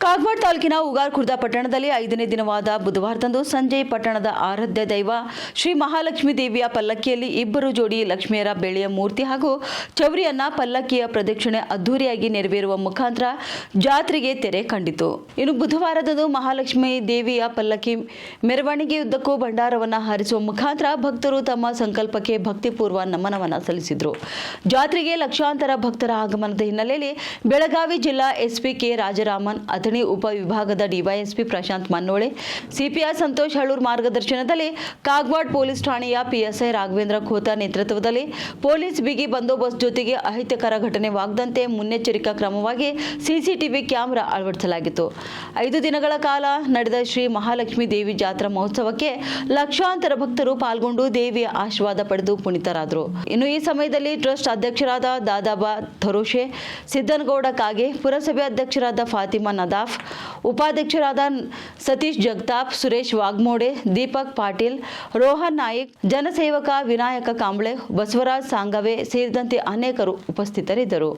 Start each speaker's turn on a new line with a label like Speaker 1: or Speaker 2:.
Speaker 1: ಕಾಗವಾಡ ತಾಲೂಕಿನ ಉಗಾರ್ ಖುರ್ದ ಪಟ್ಟಣದಲ್ಲಿ 5ನೇ ದಿನವಾದ ಬುಧವಾರದಂದು ಸಂಜೆ ಪಟ್ಟಣದ ಆರಾಧ್ಯ ದೈವ ಶ್ರೀ ಮಹಾಲಕ್ಷ್ಮೀ ದೇವಿಯ ಪಲ್ಲಕ್ಕಿಯಲ್ಲಿ ಇಬ್ಬರು ಜೋಡಿ ಲಕ್ಷ್ಮಿಯರ ಬೆಳ್ಳಿಯ ಮೂರ್ತಿ ಹಾಗೂ ಚೌರಿಯನ್ನ ಪಲ್ಲಕ್ಕಿಯ ಪ್ರದಕ್ಷಿಣೆ ಅದ್ದೂರಿಯಾಗಿ ನೆರವೇರುವ ಮುಖಾಂತರ ಜಾತ್ರೆಗೆ ತೆರೆ ಕಂಡಿತು. ಇನ್ನು ಬುಧವಾರದಂದು ಮಹಾಲಕ್ಷ್ಮೀ ದೇವಿಯ ಪಲ್ಲಕ್ಕಿ ಮೆರವಣಿಗೆಯುದ್ದಕ್ಕೂ ಭಂಡಾರವನ್ನು ಹಾರಿಸುವ ಮುಖಾಂತರ ಭಕ್ತರು ತಮ್ಮ ಸಂಕಲ್ಪಕ್ಕೆ ಭಕ್ತಿಪೂರ್ವ ನಮನವನ್ನು ಸಲ್ಲಿಸಿದರು. ಜಾತ್ರೆಗೆ ಲಕ್ಷಾಂತರ ಭಕ್ತರ ಆಗಮನದ ಹಿನ್ನೆಲೆಯಲ್ಲಿ ಬೆಳಗಾವಿ ಜಿಲ್ಲಾ ಎಸ್ಪಿ ಕೆ ರಾಜರಾಮನ್, ಅಥಣಿ ಉಪವಿಭಾಗದ ಡಿವೈಎಸ್ಪಿ ಪ್ರಶಾಂತ್ ಮನ್ನೋಳೆ, ಸಿಪಿಐ ಸಂತೋಷ್ ಹಳ್ಳೂರ್ ಮಾರ್ಗದರ್ಶನದಲ್ಲಿ ಕಾಗವಾಡ ಪೊಲೀಸ್ ಠಾಣೆಯ ಪಿಎಸ್ಐ ರಾಘವೇಂದ್ರ ಖೋತ ನೇತೃತ್ವದಲ್ಲಿ ಪೊಲೀಸ್ ಬಿಗಿ ಬಂದೋಬಸ್ತ್ ಜೊತೆಗೆ ಅಹಿತಕರ ಘಟನೆವಾಗದಂತೆ ಮುನ್ನೆಚ್ಚರಿಕಾ ಕ್ರಮವಾಗಿ ಸಿಸಿಟಿವಿ ಕ್ಯಾಮೆರಾ ಅಳವಡಿಸಲಾಗಿತ್ತು. 5 ದಿನಗಳ ಕಾಲ ನಡೆದ ಶ್ರೀ ಮಹಾಲಕ್ಷ್ಮೀ ದೇವಿ ಜಾತ್ರಾ ಮಹೋತ್ಸವಕ್ಕೆ ಲಕ್ಷಾಂತರ ಭಕ್ತರು ಪಾಲ್ಗೊಂಡು ದೇವಿಯ ಆಶೀರ್ವಾದ ಪಡೆದು ಪುನೀತರಾದರು. ಇನ್ನು ಈ ಸಮಯದಲ್ಲಿ ಟ್ರಸ್ಟ್ ಅಧ್ಯಕ್ಷರಾದ ದಾದಾಬಾ ಥರೋಶೆ, ಸಿದ್ದನಗೌಡ ಕಾಗೆ, ಪುರಸಭೆ ಅಧ್ಯಕ್ಷರಾದ ಫಾತಿಮಾ ನದಾಫ್, ಉಪಾಧ್ಯಕ್ಷರಾದ ಸತೀಶ್ ಜಗತಾಪ್, ಸುರೇಶ್ ವಾಗ್ಮೋಡೆ, ದೀಪಕ್ ಪಾಟೀಲ್, ರೋಹನ್ ನಾಯ್ಕ್, ಜನಸೇವಕ ವಿನಾಯಕ ಕಾಂಬ್ಳೆ, ಬಸವರಾಜ್ ಸಾಂಗವೆ ಸೇರಿದಂತೆ ಅನೇಕರು ಉಪಸ್ಥಿತರಿದ್ದರು.